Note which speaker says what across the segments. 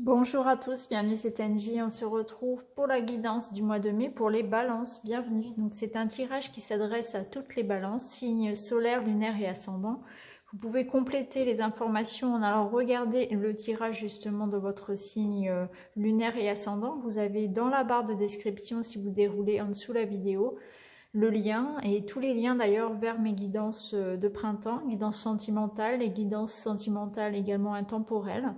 Speaker 1: Bonjour à tous, bienvenue, c'est Angie. On se retrouve pour la guidance du mois de mai pour les balances. Bienvenue. Donc c'est un tirage qui s'adresse à toutes les balances, signes solaires, lunaires et ascendants. Vous pouvez compléter les informations en allant regarder le tirage justement de votre signe lunaire et ascendant. Vous avez dans la barre de description, si vous déroulez en dessous la vidéo, le lien et tous les liens d'ailleurs vers mes guidances de printemps, guidances sentimentales et guidances sentimentales également intemporelles.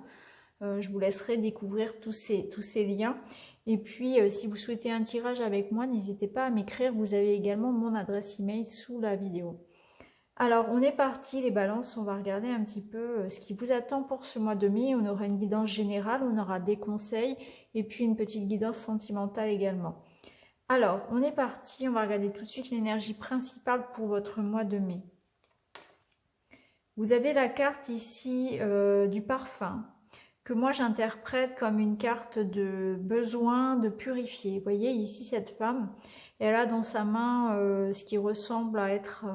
Speaker 1: Je vous laisserai découvrir tous ces liens. Et puis, si vous souhaitez un tirage avec moi, n'hésitez pas à m'écrire. Vous avez également mon adresse email sous la vidéo. Alors, on est parti les balances. On va regarder un petit peu ce qui vous attend pour ce mois de mai. On aura une guidance générale, on aura des conseils et puis une petite guidance sentimentale également. Alors, on est parti. On va regarder tout de suite l'énergie principale pour votre mois de mai. Vous avez la carte ici du parfum, que moi j'interprète comme une carte de besoin de purifier. Vous voyez ici cette femme, elle a dans sa main ce qui ressemble à être,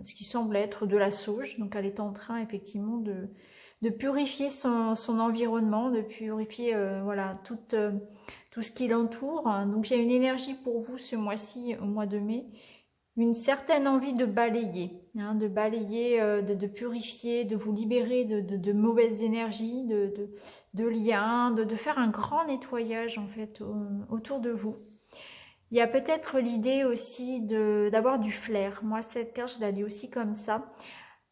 Speaker 1: ce qui semble être de la sauge. Donc elle est en train effectivement de purifier son environnement, de purifier voilà tout ce qui l'entoure. Donc il y a une énergie pour vous ce mois-ci, au mois de mai. Une certaine envie de balayer, de balayer, de purifier, de vous libérer de mauvaises énergies, de liens, de faire un grand nettoyage en fait autour de vous. Il y a peut-être l'idée aussi d'avoir du flair. Moi cette carte je la lis aussi comme ça.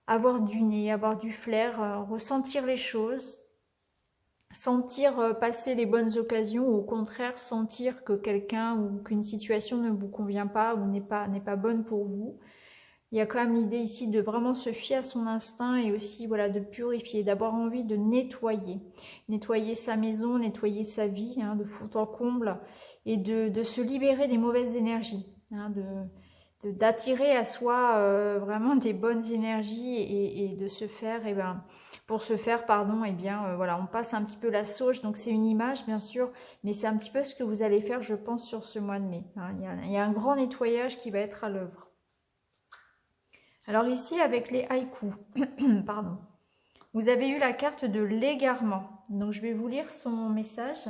Speaker 1: Avoir du nez, avoir du flair, ressentir les choses, sentir passer les bonnes occasions ou au contraire sentir que quelqu'un ou qu'une situation ne vous convient pas ou n'est pas bonne pour vous. Il y a quand même l'idée ici de vraiment se fier à son instinct et aussi voilà de purifier, d'avoir envie de nettoyer. Nettoyer sa maison, nettoyer sa vie de fond en comble et de se libérer des mauvaises énergies, d'attirer à soi vraiment des bonnes énergies et de se faire, pour se faire, pardon, voilà, on passe un petit peu la sauge, donc c'est une image bien sûr, mais c'est un petit peu ce que vous allez faire, je pense, sur ce mois de mai. Il y a un grand nettoyage qui va être à l'œuvre. Alors ici, avec les haïkus, pardon, vous avez eu la carte de l'égarement, donc je vais vous lire son message.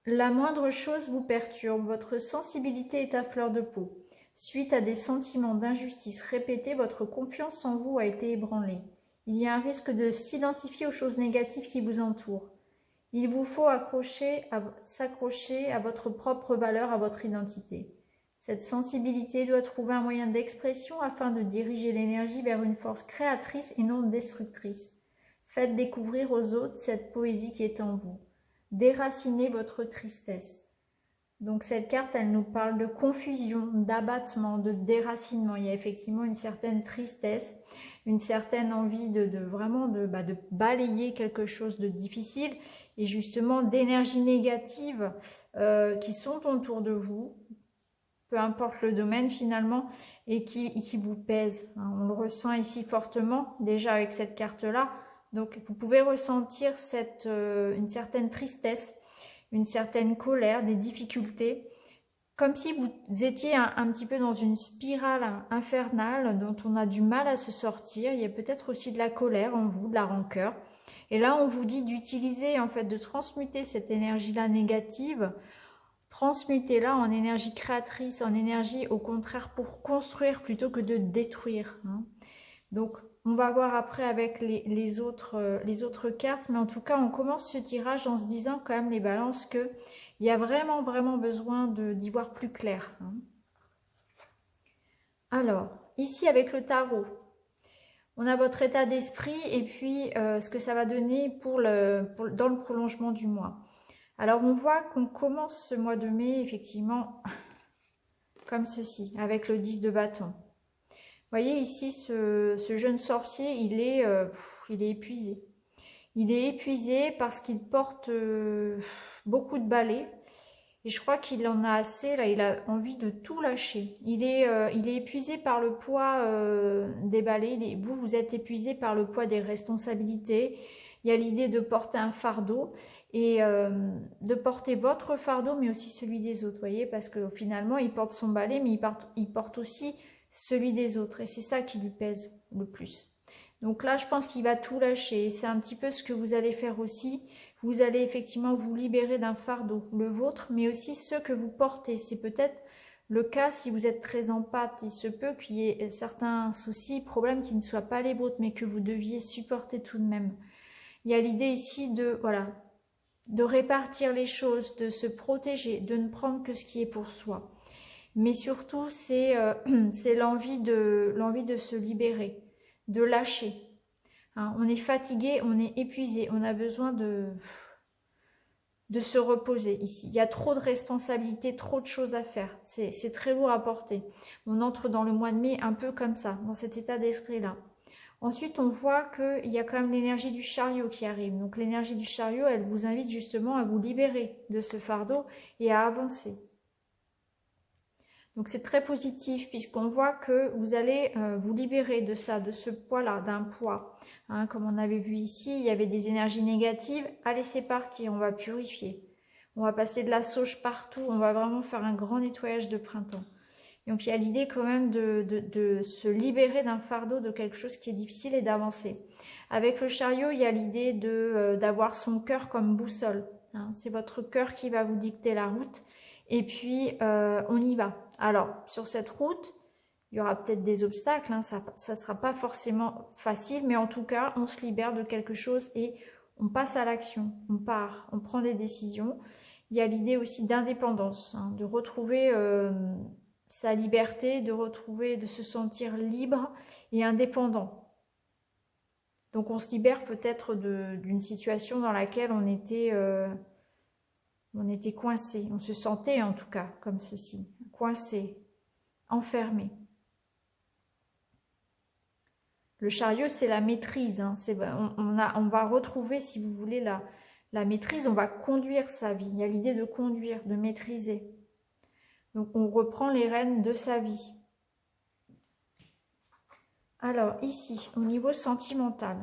Speaker 1: La moindre chose vous perturbe, votre sensibilité est à fleur de peau. Suite à des sentiments d'injustice répétés, votre confiance en vous a été ébranlée. Il y a un risque de s'identifier aux choses négatives qui vous entourent. Il vous faut s'accrocher à votre propre valeur, à votre identité. Cette sensibilité doit trouver un moyen d'expression afin de diriger l'énergie vers une force créatrice et non destructrice. Faites découvrir aux autres cette poésie qui est en vous. Déracinez votre tristesse. Donc cette carte, elle nous parle de confusion, d'abattement, de déracinement. Il y a effectivement une certaine tristesse, une certaine envie vraiment de balayer quelque chose de difficile et justement d'énergies négatives qui sont autour de vous, peu importe le domaine finalement, et qui vous pèsent. On le ressent ici fortement, déjà avec cette carte-là. Donc vous pouvez ressentir une certaine tristesse, une certaine colère, des difficultés, comme si vous étiez un petit peu dans une spirale infernale dont on a du mal à se sortir. Il y a peut-être aussi de la colère en vous, de la rancœur. Et là, on vous dit d'utiliser, en fait, de transmuter cette énergie-là négative, transmutez-la en énergie créatrice, en énergie au contraire pour construire plutôt que de détruire. Donc, on va voir après avec les autres cartes, mais en tout cas, on commence ce tirage en se disant quand même les balances qu'il y a vraiment, vraiment besoin d'y voir plus clair. Alors, ici avec le tarot, on a votre état d'esprit et puis ce que ça va donner dans le prolongement du mois. Alors, on voit qu'on commence ce mois de mai, effectivement, comme ceci, avec le 10 de bâton. Vous voyez ici, ce jeune sorcier, il est épuisé. Il est épuisé parce qu'il porte beaucoup de balais. Et je crois qu'il en a assez, là, il a envie de tout lâcher. Il est épuisé par le poids des balais. Vous êtes épuisé par le poids des responsabilités. Il y a l'idée de porter un fardeau et de porter votre fardeau, mais aussi celui des autres, voyez, parce que finalement, il porte son balai, mais il porte aussi celui des autres. Et c'est ça qui lui pèse le plus. Donc là, je pense qu'il va tout lâcher. C'est un petit peu ce que vous allez faire aussi. Vous allez effectivement vous libérer d'un fardeau, le vôtre, mais aussi ceux que vous portez. C'est peut-être le cas si vous êtes très en pâte. Il se peut qu'il y ait certains soucis, problèmes qui ne soient pas les vôtres, mais que vous deviez supporter tout de même. Il y a l'idée ici de, voilà, de répartir les choses, de se protéger, de ne prendre que ce qui est pour soi. Mais surtout, c'est l'envie de se libérer, de lâcher. Hein, on est fatigué, on est épuisé, on a besoin de se reposer ici. Il y a trop de responsabilités, trop de choses à faire. C'est très lourd à porter. On entre dans le mois de mai un peu comme ça, dans cet état d'esprit-là. Ensuite, on voit qu'il y a quand même l'énergie du chariot qui arrive. Donc l'énergie du chariot, elle vous invite justement à vous libérer de ce fardeau et à avancer. Donc c'est très positif puisqu'on voit que vous allez vous libérer de ça, de ce poids-là, d'un poids. Hein, comme on avait vu ici, il y avait des énergies négatives. Allez, c'est parti, on va purifier. On va passer de la sauge partout, on va vraiment faire un grand nettoyage de printemps. Donc il y a l'idée quand même de se libérer d'un fardeau, de quelque chose qui est difficile et d'avancer. Avec le chariot, il y a l'idée d'avoir son cœur comme boussole. Hein, c'est votre cœur qui va vous dicter la route. Et puis, on y va. Alors, sur cette route, il y aura peut-être des obstacles. Hein, ça ne sera pas forcément facile. Mais en tout cas, on se libère de quelque chose et on passe à l'action. On part, on prend des décisions. Il y a l'idée aussi d'indépendance, hein, de retrouver sa liberté, de se sentir libre et indépendant. Donc, on se libère peut-être d'une situation dans laquelle on était coincé, on se sentait en tout cas comme ceci, coincé, enfermé. Le chariot, c'est la maîtrise, hein. On va retrouver, si vous voulez, la maîtrise, on va conduire sa vie. Il y a l'idée de conduire, de maîtriser. Donc on reprend les rênes de sa vie. Alors ici, au niveau sentimental.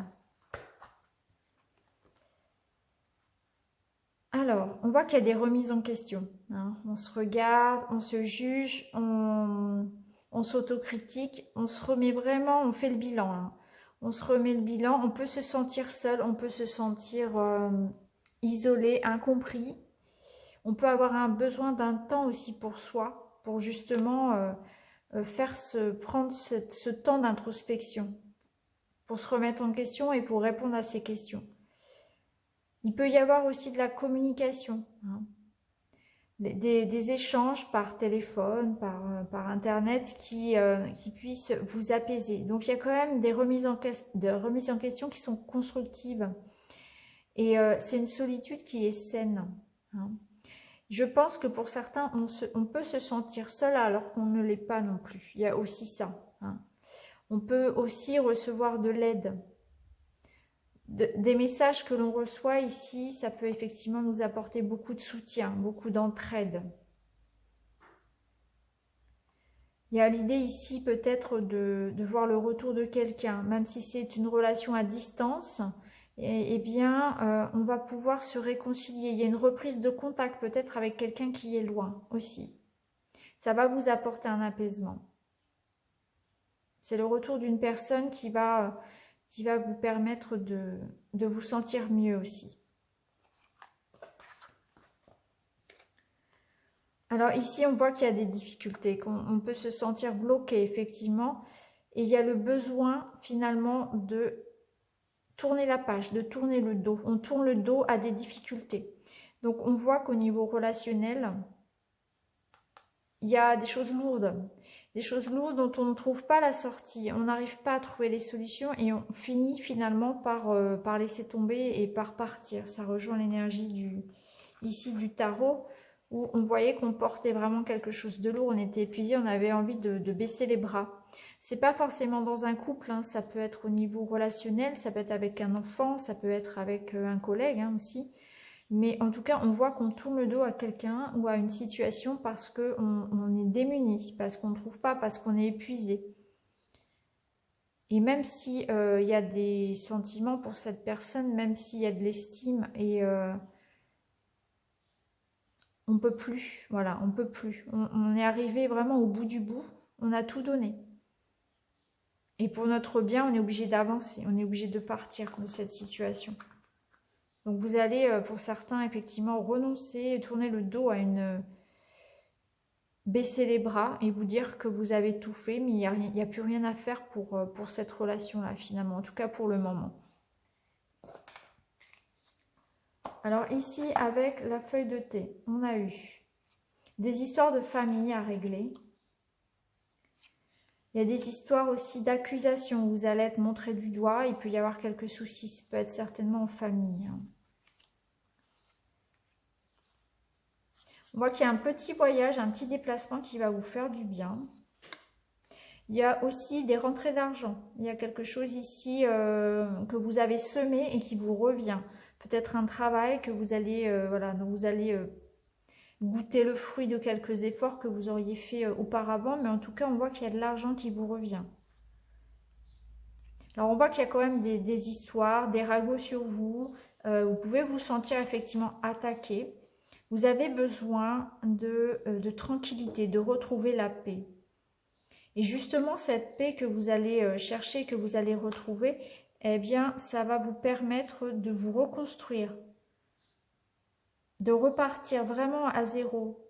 Speaker 1: Alors, on voit qu'il y a des remises en question. Hein. On se regarde, on se juge, on s'autocritique, on se remet vraiment, on fait le bilan. Hein. On se remet le bilan, on peut se sentir seul, on peut se sentir isolé, incompris. On peut avoir un besoin d'un temps aussi pour soi, pour justement prendre ce temps d'introspection, pour se remettre en question et pour répondre à ces questions. Il peut y avoir aussi de la communication, hein. Des échanges par téléphone, par Internet qui puissent vous apaiser. Donc il y a quand même des remises en question qui sont constructives. Et c'est une solitude qui est saine. Hein. Je pense que pour certains, on peut se sentir seul alors qu'on ne l'est pas non plus. Il y a aussi ça. Hein. On peut aussi recevoir de l'aide. Des messages que l'on reçoit ici, ça peut effectivement nous apporter beaucoup de soutien, beaucoup d'entraide. Il y a l'idée ici peut-être de voir le retour de quelqu'un, même si c'est une relation à distance, eh bien on va pouvoir se réconcilier. Il y a une reprise de contact peut-être avec quelqu'un qui est loin aussi. Ça va vous apporter un apaisement. C'est le retour d'une personne qui va vous permettre de vous sentir mieux aussi. Alors ici, on voit qu'il y a des difficultés, qu'on peut se sentir bloqué effectivement. Et il y a le besoin finalement de tourner la page, de tourner le dos. On tourne le dos à des difficultés. Donc on voit qu'au niveau relationnel, il y a des choses lourdes. Des choses lourdes dont on ne trouve pas la sortie, on n'arrive pas à trouver les solutions et on finit finalement par laisser tomber et par partir. Ça rejoint l'énergie ici du tarot où on voyait qu'on portait vraiment quelque chose de lourd, on était épuisé, on avait envie de baisser les bras. C'est pas forcément dans un couple, hein, ça peut être au niveau relationnel, ça peut être avec un enfant, ça peut être avec un collègue hein, aussi. Mais en tout cas, on voit qu'on tourne le dos à quelqu'un ou à une situation parce qu'on est démuni, parce qu'on ne trouve pas, parce qu'on est épuisé. Et même si il y a des sentiments pour cette personne, même s'il y a de l'estime et on peut plus, voilà, on peut plus. On est arrivé vraiment au bout du bout, on a tout donné. Et pour notre bien, on est obligé d'avancer, on est obligé de partir de cette situation. Donc vous allez, pour certains, effectivement, renoncer, tourner le dos à une... baisser les bras et vous dire que vous avez tout fait, mais il n'y a plus rien à faire pour cette relation-là, finalement, en tout cas pour le moment. Alors ici, avec la feuille de thé, on a eu des histoires de famille à régler. Il y a des histoires aussi d'accusation où vous allez être montré du doigt. Il peut y avoir quelques soucis, ça peut être certainement en famille. On voit qu'il y a un petit voyage, un petit déplacement qui va vous faire du bien. Il y a aussi des rentrées d'argent. Il y a quelque chose ici que vous avez semé et qui vous revient. Peut-être un travail que vous allez, voilà, dont vous allez goûter le fruit de quelques efforts que vous auriez fait auparavant. Mais en tout cas, on voit qu'il y a de l'argent qui vous revient. Alors, on voit qu'il y a quand même des histoires, des ragots sur vous. Vous pouvez vous sentir effectivement attaqué. Vous avez besoin de tranquillité, de retrouver la paix. Et justement, cette paix que vous allez chercher, que vous allez retrouver, eh bien, ça va vous permettre de vous reconstruire, de repartir vraiment à zéro.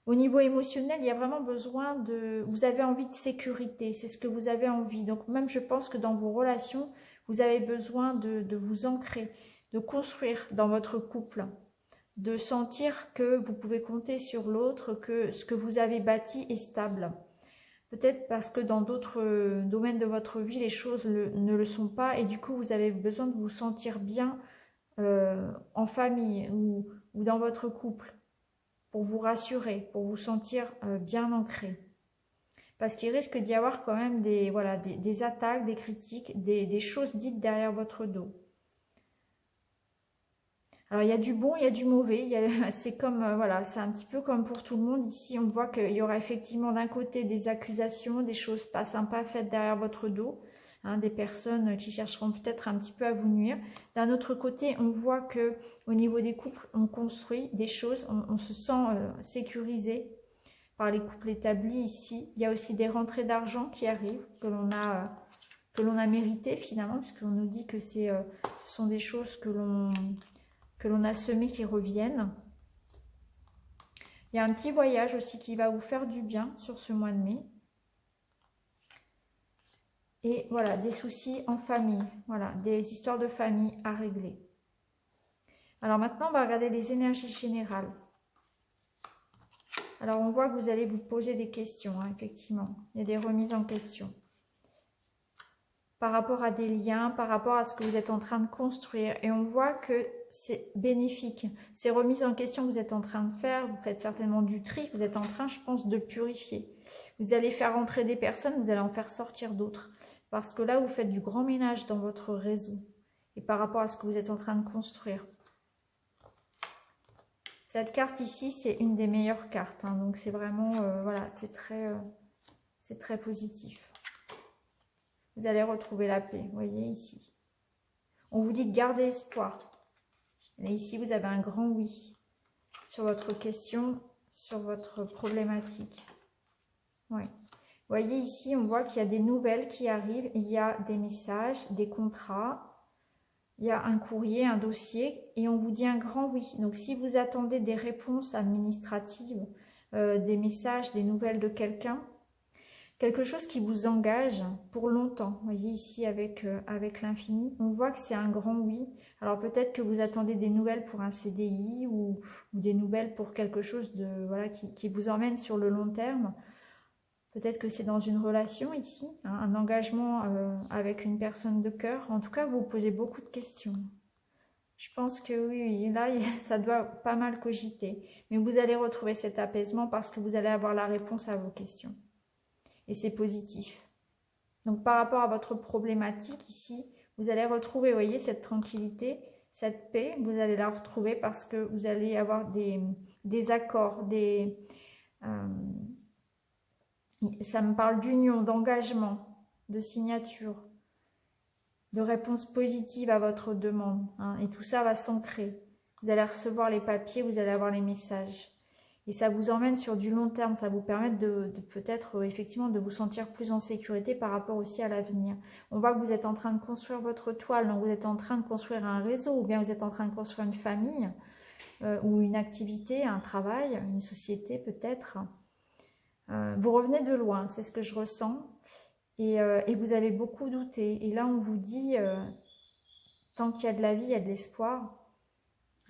Speaker 1: Au niveau émotionnel, il y a vraiment besoin de... Vous avez envie de sécurité, c'est ce que vous avez envie. Donc même, je pense que dans vos relations, vous avez besoin de vous ancrer, de construire dans votre couple, de sentir que vous pouvez compter sur l'autre, que ce que vous avez bâti est stable. Peut-être parce que dans d'autres domaines de votre vie, les choses ne le sont pas et du coup, vous avez besoin de vous sentir bien en famille ou dans votre couple pour vous rassurer, pour vous sentir bien ancré. Parce qu'il risque d'y avoir quand même des attaques, des critiques, des choses dites derrière votre dos. Alors, il y a du bon, il y a du mauvais. C'est comme, voilà, c'est un petit peu comme pour tout le monde. Ici, on voit qu'il y aura effectivement d'un côté des accusations, des choses pas sympas faites derrière votre dos. Hein, des personnes qui chercheront peut-être un petit peu à vous nuire. D'un autre côté, on voit que au niveau des couples, on construit des choses, on se sent sécurisé par les couples établis ici. Il y a aussi des rentrées d'argent qui arrivent, que l'on a mérité finalement, puisqu'on nous dit que ce sont des choses que l'on a semées qui reviennent. Il y a un petit voyage aussi qui va vous faire du bien sur ce mois de mai. Et voilà, des soucis en famille, voilà, des histoires de famille à régler. Alors maintenant, on va regarder les énergies générales. Alors on voit que vous allez vous poser des questions, hein, effectivement. Il y a des remises en question. Par rapport à des liens, par rapport à ce que vous êtes en train de construire. Et on voit que c'est bénéfique. Ces remises en question que vous êtes en train de faire, vous faites certainement du tri, vous êtes en train, je pense, de purifier. Vous allez faire entrer des personnes, vous allez en faire sortir d'autres. Parce que là, vous faites du grand ménage dans votre réseau. Et par rapport à ce que vous êtes en train de construire. Cette carte ici, c'est une des meilleures cartes. Hein, donc c'est vraiment, voilà, c'est très positif. Vous allez retrouver la paix, vous voyez ici. On vous dit de garder espoir. Et ici, vous avez un grand oui sur votre question, sur votre problématique. Oui. Vous voyez ici, on voit qu'il y a des nouvelles qui arrivent. Il y a des messages, des contrats. Il y a un courrier, un dossier. Et on vous dit un grand oui. Donc, si vous attendez des réponses administratives, des messages, des nouvelles de quelqu'un, quelque chose qui vous engage pour longtemps. Vous voyez ici avec l'infini, on voit que c'est un grand oui. Alors peut-être que vous attendez des nouvelles pour un CDI ou des nouvelles pour quelque chose de voilà qui vous emmène sur le long terme. Peut-être que c'est dans une relation ici, hein, un engagement avec une personne de cœur. En tout cas, vous vous posez beaucoup de questions. Je pense que oui, là, ça doit pas mal cogiter. Mais vous allez retrouver cet apaisement parce que vous allez avoir la réponse à vos questions. Et c'est positif. Donc, par rapport à votre problématique ici, vous allez retrouver, vous voyez, cette tranquillité, cette paix. Vous allez la retrouver parce que vous allez avoir des accords, ça me parle d'union, d'engagement, de signature, de réponse positive à votre demande. Hein, et tout ça va s'ancrer. Vous allez recevoir les papiers, vous allez avoir les messages. Et ça vous emmène sur du long terme, ça vous permet de peut-être effectivement de vous sentir plus en sécurité par rapport aussi à l'avenir. On voit que vous êtes en train de construire votre toile, donc vous êtes en train de construire un réseau, ou bien vous êtes en train de construire une famille, ou une activité, un travail, une société peut-être. Vous revenez de loin, c'est ce que je ressens, et vous avez beaucoup douté. Et là on vous dit, tant qu'il y a de la vie, il y a de l'espoir,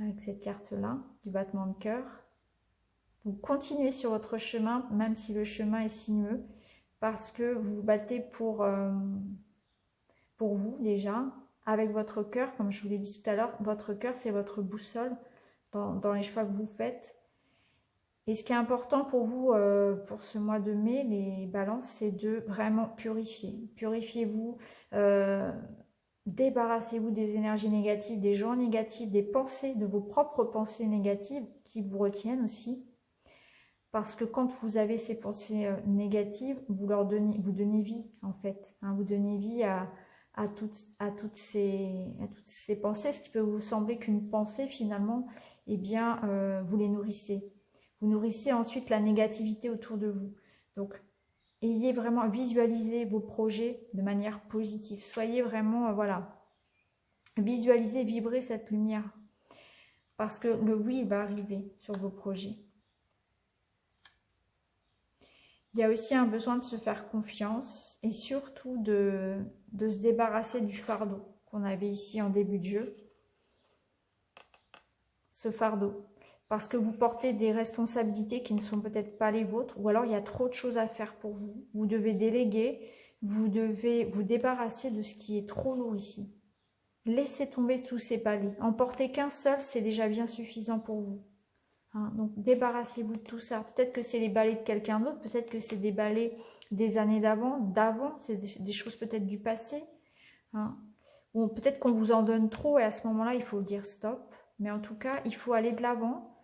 Speaker 1: avec cette carte-là, du battement de cœur. Vous continuez sur votre chemin, même si le chemin est sinueux, parce que vous vous battez pour vous déjà, avec votre cœur, comme je vous l'ai dit tout à l'heure. Votre cœur, c'est votre boussole dans les choix que vous faites. Et ce qui est important pour vous, pour ce mois de mai, les balances, c'est de vraiment purifier. Purifiez-vous, débarrassez-vous des énergies négatives, des gens négatifs, des pensées, de vos propres pensées négatives qui vous retiennent aussi. Parce que quand vous avez ces pensées négatives, vous donnez vie en fait. Hein, vous donnez vie à toutes ces pensées. Ce qui peut vous sembler qu'une pensée finalement, eh bien, vous les nourrissez. Vous nourrissez ensuite la négativité autour de vous. Donc, ayez vraiment visualisé vos projets de manière positive. Soyez vraiment, voilà, visualisez, vibrez cette lumière. Parce que le oui va arriver sur vos projets. Il y a aussi un besoin de se faire confiance et surtout de se débarrasser du fardeau qu'on avait ici en début de jeu. Ce fardeau. Parce que vous portez des responsabilités qui ne sont peut-être pas les vôtres, ou alors il y a trop de choses à faire pour vous. Vous devez déléguer, vous devez vous débarrasser de ce qui est trop lourd ici. Laissez tomber tous ces balais. En porter qu'un seul, c'est déjà bien suffisant pour vous. Hein, donc débarrassez-vous de tout ça. Peut-être que c'est les balais de quelqu'un d'autre, peut-être que c'est des balais des années d'avant, c'est des choses peut-être du passé. Hein. Ou peut-être qu'on vous en donne trop et à ce moment-là, il faut dire stop. Mais en tout cas, il faut aller de l'avant,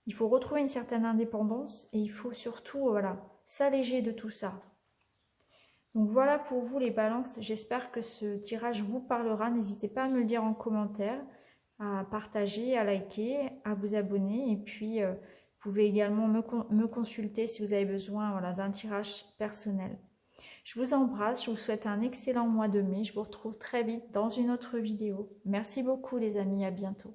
Speaker 1: il faut retrouver une certaine indépendance et il faut surtout voilà, s'alléger de tout ça. Donc voilà pour vous les balances, j'espère que ce tirage vous parlera. N'hésitez pas à me le dire en commentaire, à partager, à liker, à vous abonner. Et puis, vous pouvez également me consulter si vous avez besoin voilà, d'un tirage personnel. Je vous embrasse, je vous souhaite un excellent mois de mai. Je vous retrouve très vite dans une autre vidéo. Merci beaucoup les amis, à bientôt.